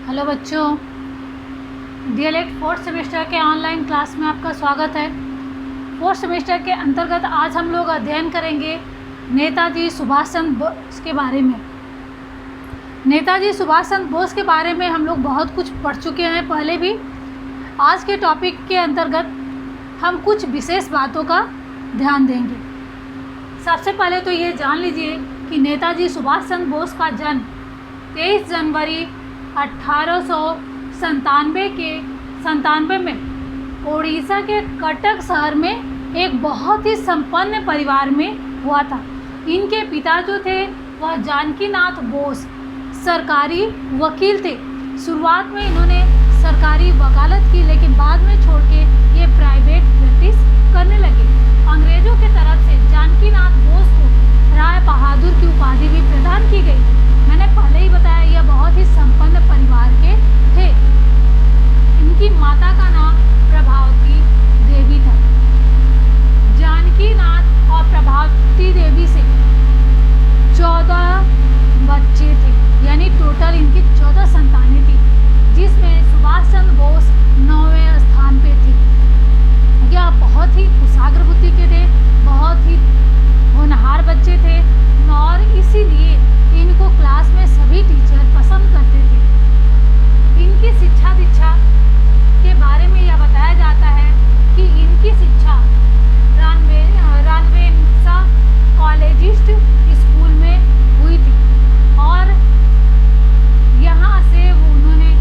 Hello बच्चों, DElEd fourth semester के online class में आपका स्वागत है। फोर्थ सेमेस्टर के अंतर्गत आज हम लोग अध्ययन करेंगे नेताजी सुभाष चंद्र बोस के बारे में। नेताजी सुभाष चंद्र बोस के बारे में हम लोग बहुत कुछ पढ़ चुके हैं पहले भी। आज के टॉपिक के अंतर्गत हम कुछ विशेष बातों का ध्यान देंगे। सबसे पहले तो ये जान लीजिए कि नेताजी सुभाष चंद्र बोस का जन्म 23 जनवरी 1897 में उड़ीसा के कटक शहर में एक बहुत ही संपन्न परिवार में हुआ था। इनके पिता जो थे वह जानकीनाथ बोस सरकारी वकील थे। शुरुआत में इन्होंने सरकारी वकालत की, लेकिन बाद में छोड़ के ये प्राइवेट प्रैक्टिस करने लगे। अंग्रेजों की तरफ से जानकीनाथ बोस को राय बहादुर की उपाधि भी प्रदान की गई। मैंने पहले ही बताया यह बहुत ही संपन्न परिवार के थे। इनकी माता का नाम प्रभावती देवी था। जानकीनाथ और प्रभावती देवी से 14 बच्चे थे, यानी टोटल इनकी 14 संतानें थी, जिसमें सुभाष चंद्र बोस 9वें स्थान पे थे। यह बहुत ही कुशाग्र बुद्धि के थे, बहुत ही होनहार बच्चे थे और इसीलिए इनको क्लास में सभी टीचर पसंद करते थे। इनकी शिक्षा दीक्षा के बारे में यह बताया जाता है कि इनकी शिक्षा रानवेनसा कॉलेजिस्ट स्कूल में हुई थी और यहाँ से उन्होंने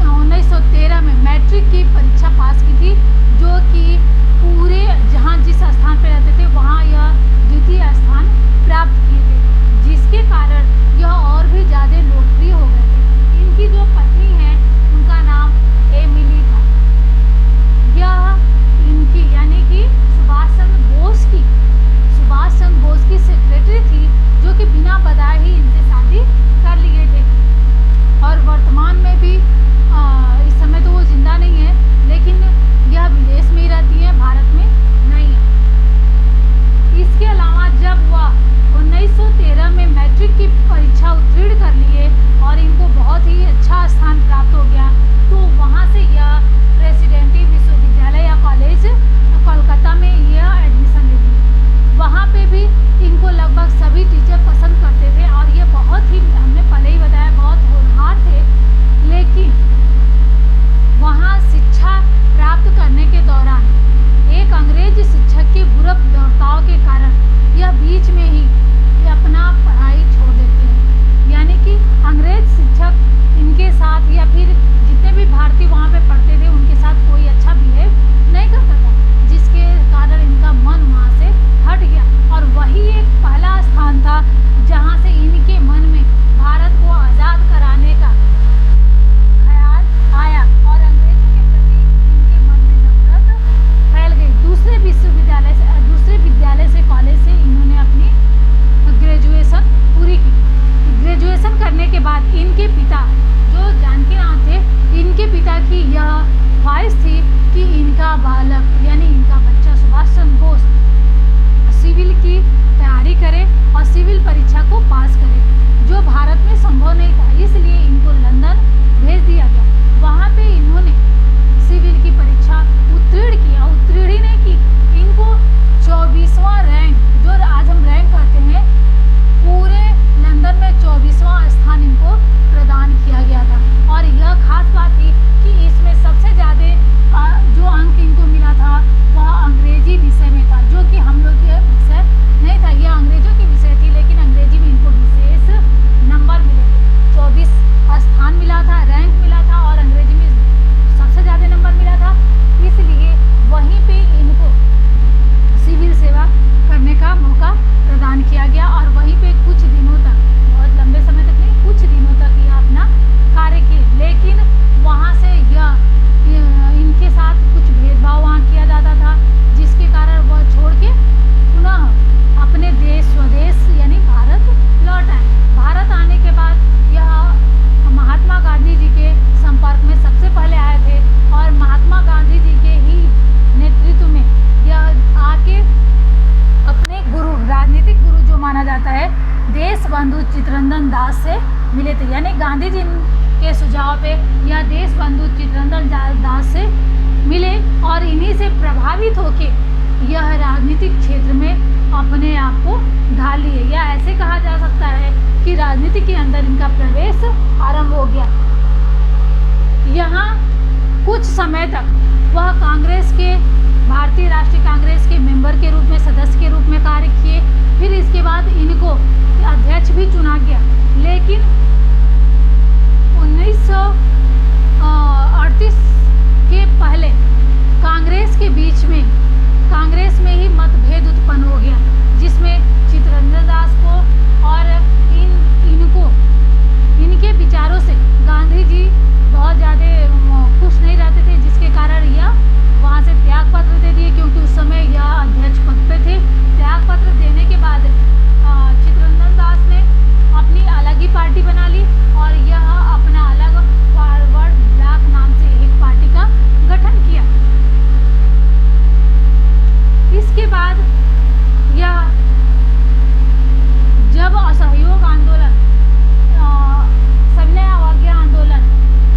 1913 में मैट्रिक की परीक्षा पास की थी, जो कि पूरे जहाँ जिस स्थान पर रहते थे वहाँ यह द्वितीय स्थान प्राप्त किए थे, जिसके कारण यह और भी ज़्यादा लोकप्रिय हो गए थे। इनकी जो पत्नी है उनका नाम एमिली था। यह इनकी यानी कि सुभाष चंद्र बोस की सेक्रेटरी थी, जो कि बिना बताए ही इनसे शादी कर लिए थे। और वर्तमान में भी इस समय तो वो जिंदा नहीं है, लेकिन यह विदेश में ही रहती है, भारत में नहीं है। इसके अलावा जब वह 1913 में मैट्रिक की परीक्षा उत्तीर्ण कर लिए और इनको बहुत ही अच्छा स्थान प्राप्त हो गया, तो वहाँ से यह प्रेसिडेंटी विश्वविद्यालय या कॉलेज कोलकाता में यह एडमिशन ले ली। वहाँ पे भी इनको लगभग सभी टीचर पसंद करते थे और ये बहुत ही, हमने पहले ही बताया, बहुत होनहार थे। लेकिन वहाँ शिक्षा प्राप्त करने के दौरान एक अंग्रेज शिक्षक के बुरे बर्ताव के कारण यह बीच में ही अपना पढ़ाई छोड़ देते हैं। यानी कि अंग्रेज शिक्षक इनके साथ या फिर जितने भी भारतीय वहाँ पे पढ़ते थे उनके साथ कोई अच्छा बिहेव नहीं करता था, जिसके कारण इनका मन वहाँ से हट गया। और वही एक पहला स्थान था जहाँ से इनके मन में भारत को आज़ाद कराने का ख्याल आया और अंग्रेजों के प्रति इनके मन में नफरत फैल गई। दूसरे विद्यालय से कॉलेज से इन्होंने अपनी ग्रेजुएशन पूरी की। ग्रेजुएशन करने के बाद इनके पिता जो जानकीनाथ थे, इनके पिता की यह ख्वाहिश थी कि इनका बालक यानी इनका बच्चा सुभाष चंद्र बोस सिविल की तैयारी करे और सिविल परीक्षा को पास करे, जो भारत में संभव नहीं था। इसलिए इनको लंदन भेज दिया गया। वहाँ पे इन्होंने सिविल की परीक्षा उत्तीर्ण किया। उत्तीर्ण ही नहीं की, इनको 24वां रैंक, जो आज हम रैंक करते हैं, पूरे लंदन में 24वां स्थान इनको प्रदान किया गया था। और यह खास बात थी कि इसमें सबसे ज़्यादा जो अंक इनको मिला था वह अंग्रेजी विषय में था, जो कि हम लोग के विषय नहीं था। यह अंग्रेजों की विषय थी, लेकिन अंग्रेजी में इनको विशेष नंबर मिले थे। 24 स्थान मिला था, रैंक मिला था और अंग्रेजी में सबसे ज़्यादा नंबर मिला था। इसलिए वहीं पे इनको सिविल सेवा करने का मौका प्रदान किया गया और वहीं पे कुछ दिनों तक, बहुत लंबे समय तक नहीं, कुछ दिनों तक यह अपना कार्य किए। लेकिन वहाँ से इनके साथ कुछ भेदभाव वहाँ किया जाता था, जिसके कारण वह छोड़ के पुनः अपने स्वदेश यानी भारत लौट आए। भारत आने के बाद यह महात्मा गांधी जी के संपर्क में सबसे पहले आए थे और महात्मा गांधी जी के ही नेतृत्व में यह आके अपने गुरु, राजनीतिक गुरु जो माना जाता है, देश बंधु चित्तरंजन दास से मिले थे। यानी गांधी जी के सुझाव पे यह देशबंधु चित्तरंजन दास से मिले और इन्हीं से प्रभावित होके यह राजनीतिक क्षेत्र में अपने आप को ढाल लिए, या ऐसे कहा जा सकता है कि राजनीति के अंदर इनका प्रवेश आरंभ हो गया। यहाँ कुछ समय तक वह कांग्रेस के, भारतीय राष्ट्रीय कांग्रेस के मेंबर के रूप में, सदस्य के रूप में कार्य किए। फिर इसके बाद इनको अध्यक्ष भी चुना गया। लेकिन 1938 के पहले कांग्रेस के बीच में, कांग्रेस में ही मतभेद उत्पन्न हो गया, जिसमें चित्तरंजन दास को और इनके विचारों से गांधी जी बहुत ज़्यादा खुश नहीं रहते थे, जिसके कारण यह वहाँ से त्याग पत्र दे दिए, क्योंकि उस समय यह अध्यक्ष पद पे थे। त्याग पत्र देने के बाद चित्तरंजन दास ने अपनी अलग ही पार्टी बना ली और यह अपना अलग फॉरवर्ड ब्लॉक नाम से एक पार्टी का गठन किया। इसके बाद यह जब असहयोग आंदोलन, सविनय अवज्ञा आंदोलन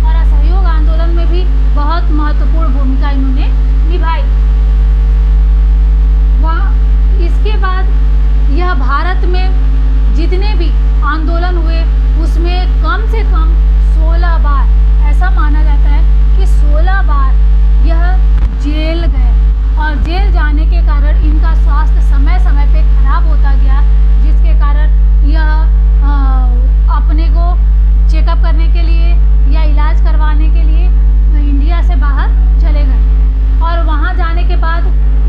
और असहयोग आंदोलन में भी बहुत महत्वपूर्ण भूमिका इन्होंने निभाई। इसके बाद यह भारत में जितने भी आंदोलन हुए उसमें कम से कम 16 बार, ऐसा माना जाता है कि 16 बार यह जेल गए, और जेल जाने के कारण इनका स्वास्थ्य समय समय पे खराब होता गया, जिसके कारण यह अपने को चेकअप करने के लिए या इलाज करवाने के लिए इंडिया से बाहर चले गए। और वहाँ जाने के बाद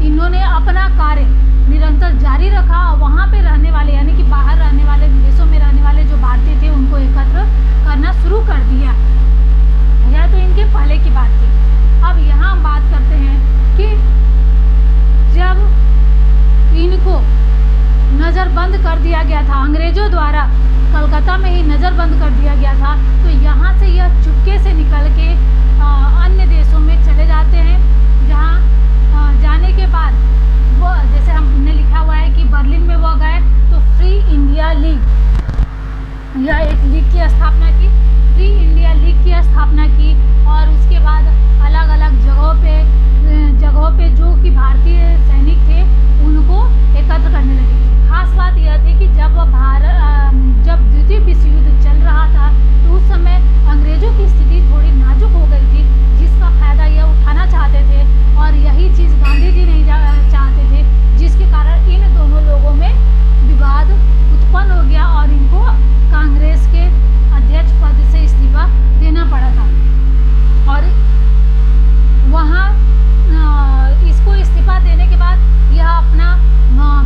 इन्होंने अपना कार्य निरंतर जारी रखा और वहाँ पे रहने वाले, यानी कि बाहर रहने वाले, विदेशों में रहने वाले जो भारतीय थे उनको एकत्र करना शुरू कर दिया। यह तो इनके पहले की बात थी। अब यहाँ हम बात करते हैं कि जब इनको नज़रबंद कर दिया गया था अंग्रेज़ों द्वारा, कलकत्ता में ही नज़रबंद कर दिया गया था, तो यहाँ से यह चुपके से निकल के अन्य देशों में चले जाते हैं, जहाँ जाने के बाद वो, जैसे हमने लिखा हुआ है कि बर्लिन में वो गए तो फ्री इंडिया लीग, यह एक लीग की स्थापना की, फ्री इंडिया लीग की स्थापना की, और उसके बाद अलग अलग जगहों पे जो कि भारतीय सैनिक थे उनको एकत्र करने लगे। खास बात यह थी कि जब द्वितीय विश्व युद्ध चल रहा था तो उस समय अंग्रेजों की स्थिति थोड़ी नाजुक हो गई थी, जिसका फायदा यह उठाना चाहते थे, और यही चीज़ गांधी जी नहीं चाहते थे, जिसके कारण इन दोनों लोगों में विवाद उत्पन्न हो गया और इनको कांग्रेस के अध्यक्ष पद से इस्तीफा देना पड़ा था। और वहाँ इसको इस्तीफा देने के बाद यह अपना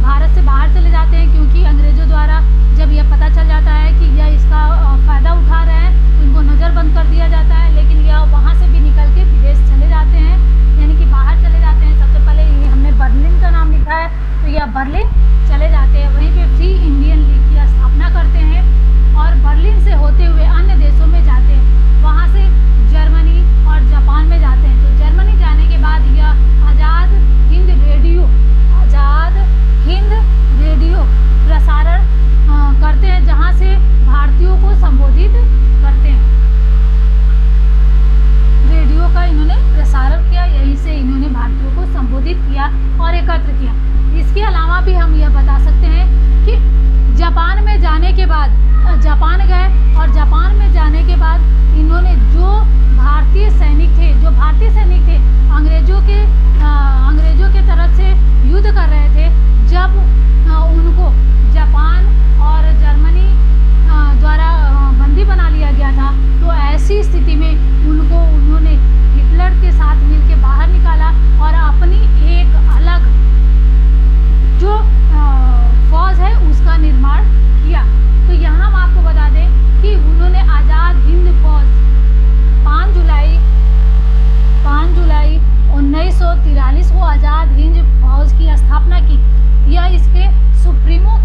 भारत से बाहर चले जाते हैं, क्योंकि अंग्रेज़ों द्वारा जब यह पता चल जाता है कि यह इसका फ़ायदा उठा रहे हैं तो इनको नज़रबंद कर दिया जाता है। लेकिन यह वहाँ से भी निकल के विदेश चले जाते हैं, यानी कि बाहर चले जाते हैं। सबसे पहले ये हमने बर्लिन का नाम लिखा है, तो यह बर्लिन चले जाते हैं, वहीं पे फ्री इंडियन लीग की स्थापना करते हैं और बर्लिन से होते हुए अन्य देशों में जाते हैं। वहाँ से जर्मनी और जापान में जाते हैं। तो जर्मनी जाने के बाद यह आज़ाद हिंद रेडियो प्रसारण करते हैं, जहाँ से भारतीयों को संबोधित करते हैं। रेडियो का इन्होंने प्रसारण किया, यहीं से इन्होंने भारतीयों को संबोधित किया और एकत्र किया। इसके अलावा भी हम यह बता सकते हैं कि जापान में जाने के बाद, जापान गए और जापान में जाने के बाद इन्होंने जो भारतीय सैनिक थे अंग्रेजों के तरफ से युद्ध कर रहे थे, जब उनको जापान और जर्मनी द्वारा बंदी बना लिया गया था, तो ऐसी स्थिति में उन्होंने हिटलर के साथ मिलकर बाहर निकाला और अपनी एक अलग जो फौज है उसका निर्माण किया। तो यहाँ हम आपको बता दें कि उन्होंने आज़ाद हिंद फौज 5 जुलाई 1943 को आज़ाद हिंद फौज की स्थापना की। यह इसके सुप्रीमो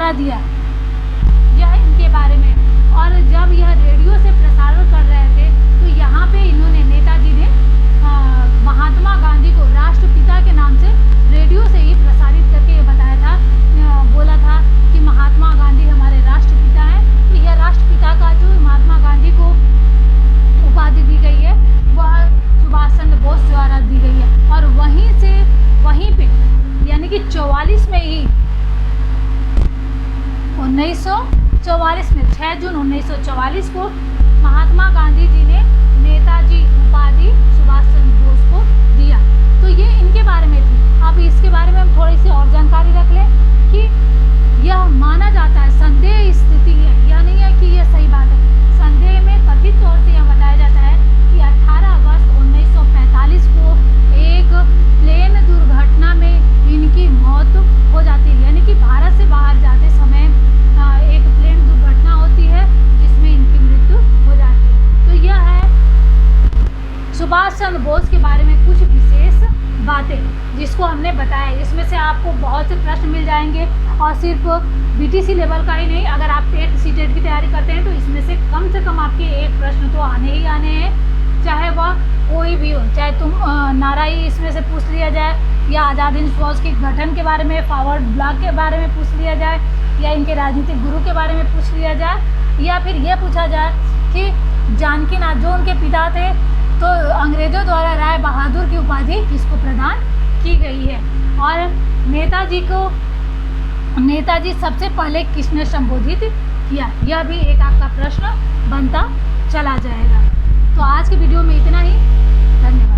द्वारा दिया, यह इनके बारे में। और जब यह रेडियो से प्रसारण कर रहे थे तो यहाँ पे इन्होंने, नेताजी ने महात्मा गांधी को राष्ट्रपिता के नाम से रेडियो से ही प्रसारित करके ये बताया था, बोला था कि महात्मा गांधी हमारे राष्ट्रपिता हैं। तो यह राष्ट्रपिता का जो महात्मा गांधी को उपाधि दी गई है वह सुभाष चंद्र बोस द्वारा दी गई है। और वहीं पे यानी कि 44 में ही 1944 में 6 जून 1944 को महात्मा गांधी जी ने नेताजी उपाधि सुभाष चंद्र बोस को दिया। तो ये इनके बारे में थी। अब इसके बारे में हम थोड़ी सी और जानकारी रख लें कि यह माना जाता है, संदेह स्थिति है, यह नहीं है कि यह सही बात है। संदेह में कथित तौर से यह बताया जाता है कि 18 अगस्त 1945 को एक प्लेन दुर्घटना में इनकी मौत हो जाती है। यानी कि भारत से बाहर जाते समय एक प्लेन दुर्घटना होती है जिसमें इनकी मृत्यु हो जाती है। तो यह है सुभाष चंद्र बोस के बारे में कुछ विशेष बातें जिसको हमने बताया। इसमें से आपको बहुत से प्रश्न मिल जाएंगे और सिर्फ बीटीसी लेवल का ही नहीं, अगर आप टेट सीटेट की तैयारी करते हैं तो इसमें से कम आपके एक प्रश्न तो आने ही आने हैं, चाहे वह कोई भी हो। चाहे तुम नाराई इसमें से पूछ लिया जाए, या आज़ाद हिंद फौज के गठन के बारे में, फॉरवर्ड ब्लॉक के बारे में पूछ लिया जाए, या इनके राजनीतिक गुरु के बारे में पूछ लिया जाए, या फिर यह पूछा जाए कि जानकी नाथ जो उनके पिता थे तो अंग्रेज़ों द्वारा राय बहादुर की उपाधि किसको प्रदान की गई है, और नेताजी सबसे पहले किसने संबोधित किया, यह भी एक आपका प्रश्न बनता चला जाएगा। तो आज की वीडियो में इतना ही, धन्यवाद।